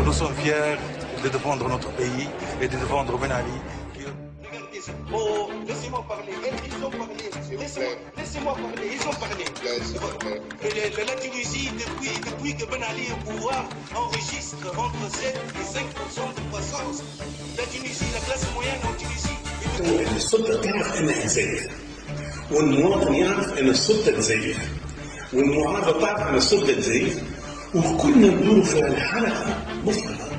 nous sommes fiers de défendre notre pays et de défendre Ben Ali. Regardez ça. Oh, laissez-moi parler. Ils ont parlé. Laissez-moi parler. Ils ont parlé. La Tunisie, depuis que Ben Ali est au pouvoir, enregistre entre 7 et 5% de croissance. La Tunisie, la classe moyenne en Tunisie. السلطة تعرف انها تزيف والمواطن يعرف ان السلطة تزيف والمعارضة تعرف ان السلطة تزيف وكلنا ندور في الحلقة مفرغة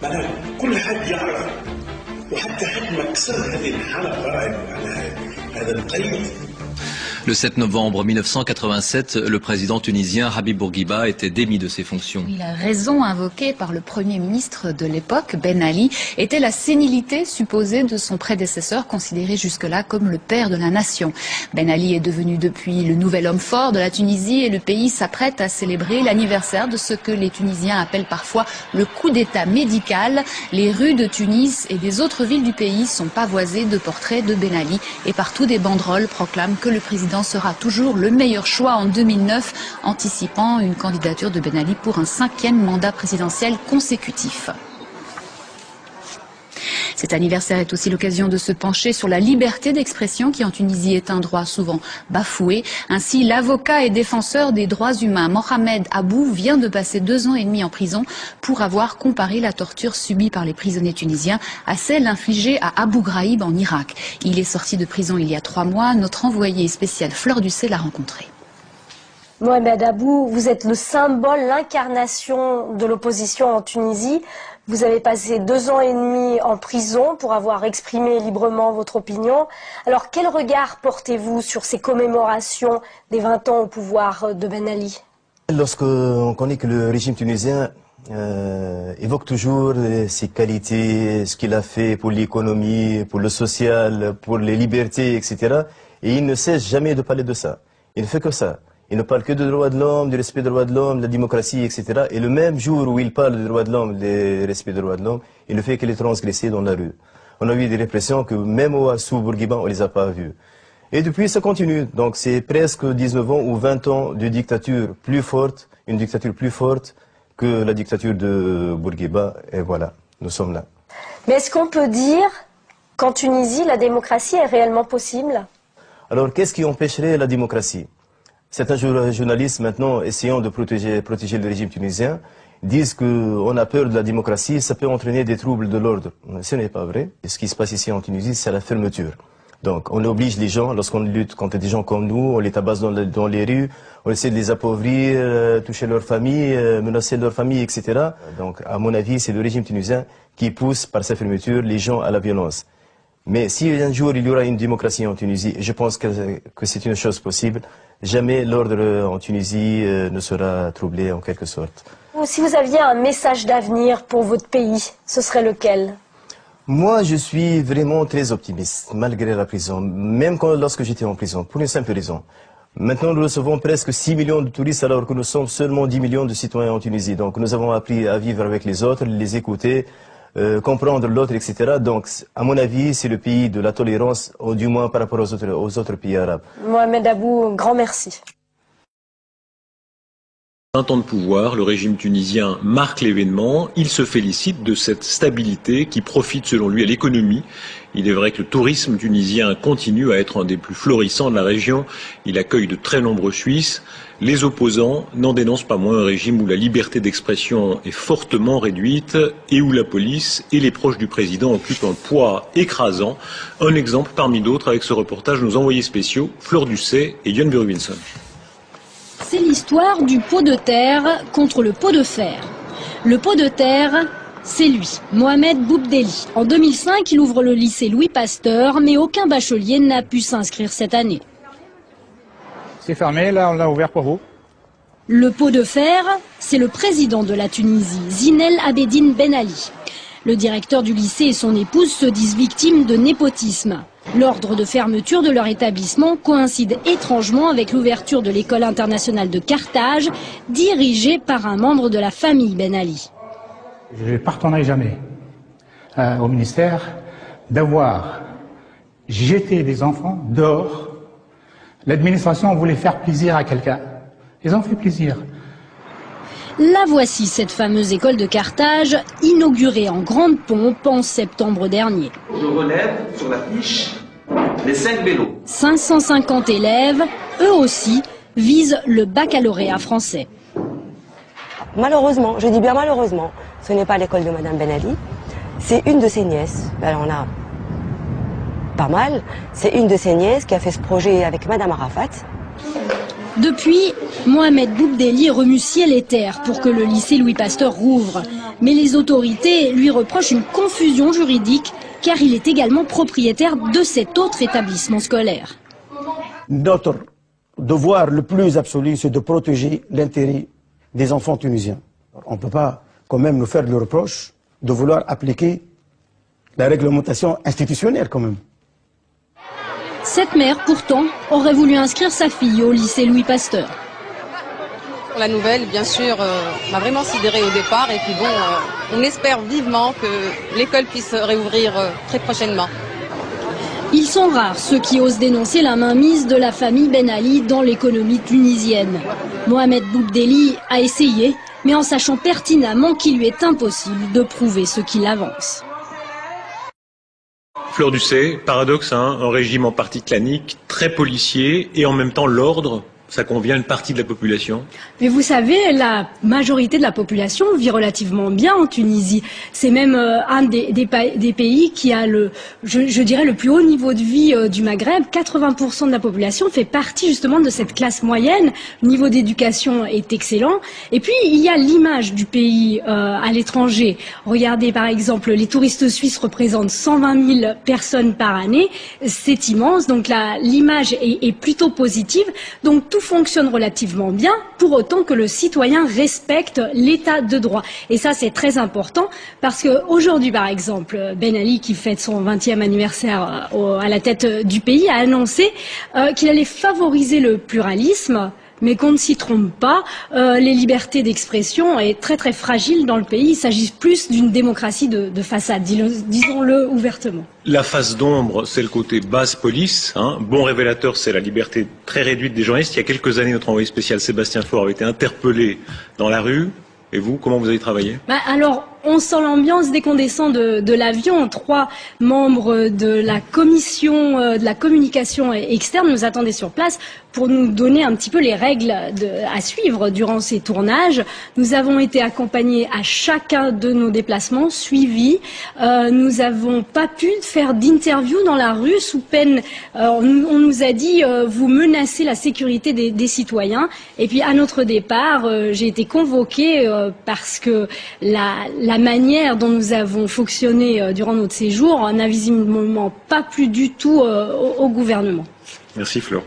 معناها كل حد يعرف وحتى حد ما كسر هذه الحلقة على هذا القيد. Le 7 novembre 1987, le président tunisien Habib Bourguiba était démis de ses fonctions. La raison invoquée par le premier ministre de l'époque, Ben Ali, était la sénilité supposée de son prédécesseur, considéré jusque-là comme le père de la nation. Ben Ali est devenu depuis le nouvel homme fort de la Tunisie et le pays s'apprête à célébrer l'anniversaire de ce que les Tunisiens appellent parfois le coup d'État médical. Les rues de Tunis et des autres villes du pays sont pavoisées de portraits de Ben Ali et partout des banderoles proclament que le président sera toujours le meilleur choix en 2009, anticipant une candidature de Ben Ali pour un 5e mandat présidentiel consécutif. Cet anniversaire est aussi l'occasion de se pencher sur la liberté d'expression qui en Tunisie est un droit souvent bafoué. Ainsi, l'avocat et défenseur des droits humains Mohamed Abou vient de passer 2 ans et demi en prison pour avoir comparé la torture subie par les prisonniers tunisiens à celle infligée à Abu Ghraib en Irak. Il est sorti de prison il y a 3 mois. Notre envoyé spécial Fleur Ducet l'a rencontré. Mohamed Abou, vous êtes le symbole, l'incarnation de l'opposition en Tunisie. Vous avez passé 2 ans et demi en prison pour avoir exprimé librement votre opinion. Alors, quel regard portez-vous sur ces commémorations des 20 ans au pouvoir de Ben Ali? Lorsqu'on connaît que le régime tunisien évoque toujours ses qualités, ce qu'il a fait pour l'économie, pour le social, pour les libertés, etc. Et il ne cesse jamais de parler de ça. Il ne fait que ça. Il ne parle que des droits de l'homme, du respect des droits de l'homme, de la démocratie, etc. Et le même jour où il parle des droits de l'homme, du respect des droits de l'homme, il ne fait que les transgresser dans la rue. On a vu des répressions que même sous Bourguiba, on ne les a pas vues. Et depuis, ça continue. Donc c'est presque 19 ans ou 20 ans de dictature plus forte, une dictature plus forte que la dictature de Bourguiba. Et voilà, nous sommes là. Mais est-ce qu'on peut dire qu'en Tunisie, la démocratie est réellement possible? Alors, qu'est-ce qui empêcherait la démocratie? Certains journalistes, maintenant, essayant de protéger le régime tunisien, disent qu'on a peur de la démocratie, ça peut entraîner des troubles de l'ordre. Ce n'est pas vrai. Ce qui se passe ici en Tunisie, c'est la fermeture. Donc, on oblige les gens, lorsqu'on lutte contre des gens comme nous, on les tabasse dans les rues, on essaie de les appauvrir, toucher leur famille, menacer leur famille, etc. Donc, à mon avis, c'est le régime tunisien qui pousse, par sa fermeture, les gens à la violence. Mais si un jour il y aura une démocratie en Tunisie, et je pense que c'est une chose possible, jamais l'ordre en Tunisie ne sera troublé en quelque sorte. Si vous aviez un message d'avenir pour votre pays, ce serait lequel? Moi, je suis vraiment très optimiste, malgré la prison, même lorsque j'étais en prison, pour une simple raison. Maintenant, nous recevons presque 6 millions de touristes alors que nous sommes seulement 10 millions de citoyens en Tunisie. Donc nous avons appris à vivre avec les autres, les écouter, comprendre l'autre, etc. Donc, à mon avis, c'est le pays de la tolérance, ou du moins par rapport aux autres pays arabes. Mohamed Abou, grand merci. 20 ans de pouvoir, le régime tunisien marque l'événement. Il se félicite de cette stabilité qui profite selon lui à l'économie. Il est vrai que le tourisme tunisien continue à être un des plus florissants de la région. Il accueille de très nombreux Suisses. Les opposants n'en dénoncent pas moins un régime où la liberté d'expression est fortement réduite et où la police et les proches du président occupent un poids écrasant. Un exemple parmi d'autres avec ce reportage de nos envoyés spéciaux, Fleur Ducet et Diane Burwinson. C'est l'histoire du pot de terre contre le pot de fer. Le pot de terre, c'est lui, Mohamed Boubdeli. En 2005, il ouvre le lycée Louis Pasteur, mais aucun bachelier n'a pu s'inscrire cette année. C'est fermé, là on l'a ouvert pour vous. Le pot de fer, c'est le président de la Tunisie, Zinel Abedine Ben Ali. Le directeur du lycée et son épouse se disent victimes de népotisme. L'ordre de fermeture de leur établissement coïncide étrangement avec l'ouverture de l'école internationale de Carthage, dirigée par un membre de la famille Ben Ali. Je ne pardonnerai jamais au ministère d'avoir jeté des enfants dehors. L'administration voulait faire plaisir à quelqu'un. Ils ont fait plaisir. La voici, cette fameuse école de Carthage, inaugurée en grande pompe en septembre dernier. Je relève sur la fiche les 5 vélos. 550 élèves, eux aussi, visent le baccalauréat français. Malheureusement, je dis bien malheureusement, ce n'est pas l'école de Madame Ben Ali, c'est une de ses nièces. Alors on a pas mal, c'est une de ses nièces qui a fait ce projet avec Madame Arafat. Depuis, Mohamed Boubdeli remue ciel et terre pour que le lycée Louis Pasteur rouvre. Mais les autorités lui reprochent une confusion juridique car il est également propriétaire de cet autre établissement scolaire. Notre devoir le plus absolu, c'est de protéger l'intérêt des enfants tunisiens. On ne peut pas quand même nous faire le reproche de vouloir appliquer la réglementation institutionnelle quand même. Cette mère, pourtant, aurait voulu inscrire sa fille au lycée Louis Pasteur. La nouvelle, bien sûr, m'a vraiment sidérée au départ. Et puis bon, on espère vivement que l'école puisse réouvrir très prochainement. Ils sont rares ceux qui osent dénoncer la mainmise de la famille Ben Ali dans l'économie tunisienne. Mohamed Boubdeli a essayé, mais en sachant pertinemment qu'il lui est impossible de prouver ce qu'il avance. Fleur Ducet, paradoxe, hein, un régime en partie clanique, très policier, et en même temps l'ordre, ça convient à une partie de la population. Mais vous savez, la majorité de la population vit relativement bien en Tunisie. C'est même un des pays qui a je dirais, le plus haut niveau de vie du Maghreb. 80% de la population fait partie justement de cette classe moyenne. Le niveau d'éducation est excellent. Et puis, il y a l'image du pays à l'étranger. Regardez par exemple, les touristes suisses représentent 120 000 personnes par année. C'est immense, donc l'image est plutôt positive. Donc tout fonctionne relativement bien, pour autant que le citoyen respecte l'état de droit. Et ça, c'est très important, parce qu'aujourd'hui, par exemple, Ben Ali, qui fête son 20e anniversaire à la tête du pays, a annoncé qu'il allait favoriser le pluralisme, mais qu'on ne s'y trompe pas, les libertés d'expression est très très fragile dans le pays. Il s'agit plus d'une démocratie de façade, disons-le ouvertement. La face d'ombre, c'est le côté basse police. Hein. Bon révélateur, c'est la liberté très réduite des journalistes. Il y a quelques années, notre envoyé spécial Sébastien Faure avait été interpellé dans la rue. Et vous, comment vous avez travaillé? Alors, on sent l'ambiance dès qu'on descend de l'avion. 3 membres de la commission de la communication externe nous attendaient sur place pour nous donner un petit peu les règles à suivre durant ces tournages. Nous avons été accompagnés à chacun de nos déplacements, suivis. Nous n'avons pas pu faire d'interview dans la rue sous peine. On nous a dit vous menacez la sécurité des citoyens. Et puis à notre départ, j'ai été convoquée parce que la manière dont nous avons fonctionné durant notre séjour n'a visiblement pas plu du tout au gouvernement. Merci Fleur.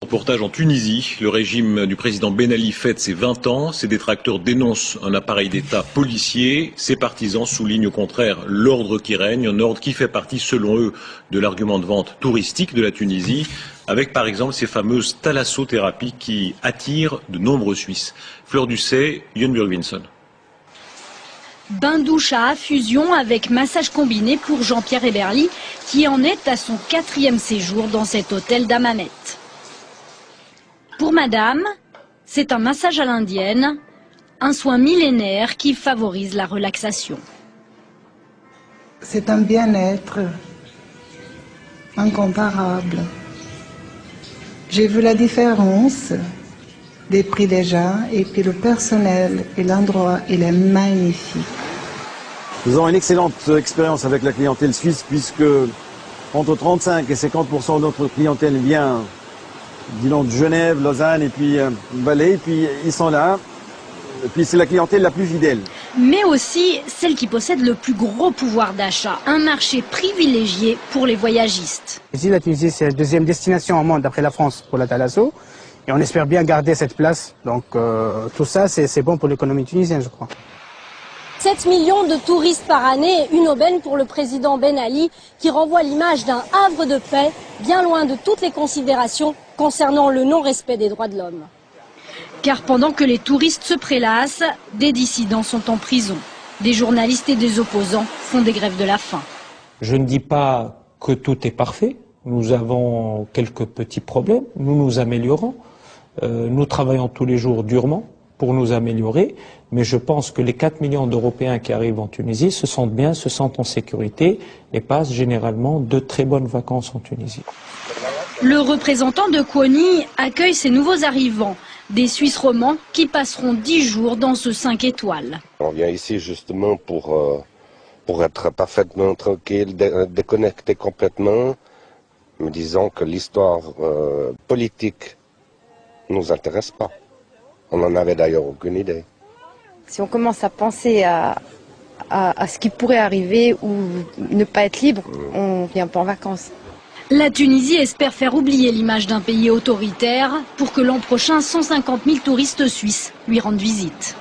Reportage en Tunisie, le régime du président Ben Ali fête ses 20 ans, ses détracteurs dénoncent un appareil d'État policier, ses partisans soulignent au contraire l'ordre qui règne, un ordre qui fait partie selon eux de l'argument de vente touristique de la Tunisie, avec par exemple ces fameuses thalassothérapies qui attirent de nombreux Suisses. Fleur Ducet, Youn Burgvinson. Bain-douche à infusion avec massage combiné pour Jean-Pierre Eberly, qui en est à son 4e séjour dans cet hôtel d'Hammamet. Pour madame, c'est un massage à l'indienne, un soin millénaire qui favorise la relaxation. C'est un bien-être incomparable. J'ai vu la différence des prix déjà, et puis le personnel et l'endroit, il est magnifique. Nous avons une excellente expérience avec la clientèle suisse, puisque entre 35 et 50% de notre clientèle vient disons, de Genève, Lausanne et puis Valais, et puis ils sont là. Et puis c'est la clientèle la plus fidèle. Mais aussi celle qui possède le plus gros pouvoir d'achat, un marché privilégié pour les voyagistes. Ici, la Tunisie, c'est la 2e destination au monde après la France pour la thalasso. Et on espère bien garder cette place. Donc tout ça, c'est bon pour l'économie tunisienne, je crois. 7 millions de touristes par année, une aubaine pour le président Ben Ali, qui renvoie l'image d'un havre de paix, bien loin de toutes les considérations concernant le non-respect des droits de l'homme. Car pendant que les touristes se prélassent, des dissidents sont en prison. Des journalistes et des opposants font des grèves de la faim. Je ne dis pas que tout est parfait. Nous avons quelques petits problèmes. Nous nous améliorons. Nous travaillons tous les jours durement pour nous améliorer, mais je pense que les 4 millions d'Européens qui arrivent en Tunisie se sentent bien, se sentent en sécurité et passent généralement de très bonnes vacances en Tunisie. Le représentant de Kony accueille ces nouveaux arrivants, des Suisses romans qui passeront 10 jours dans ce 5 étoiles. On vient ici justement pour être parfaitement tranquille, déconnecté complètement, me disant que l'histoire politique ne nous intéresse pas. On n'en avait d'ailleurs aucune idée. Si on commence à penser à ce qui pourrait arriver ou ne pas être libre, on ne vient pas en vacances. La Tunisie espère faire oublier l'image d'un pays autoritaire pour que l'an prochain, 150 000 touristes suisses lui rendent visite.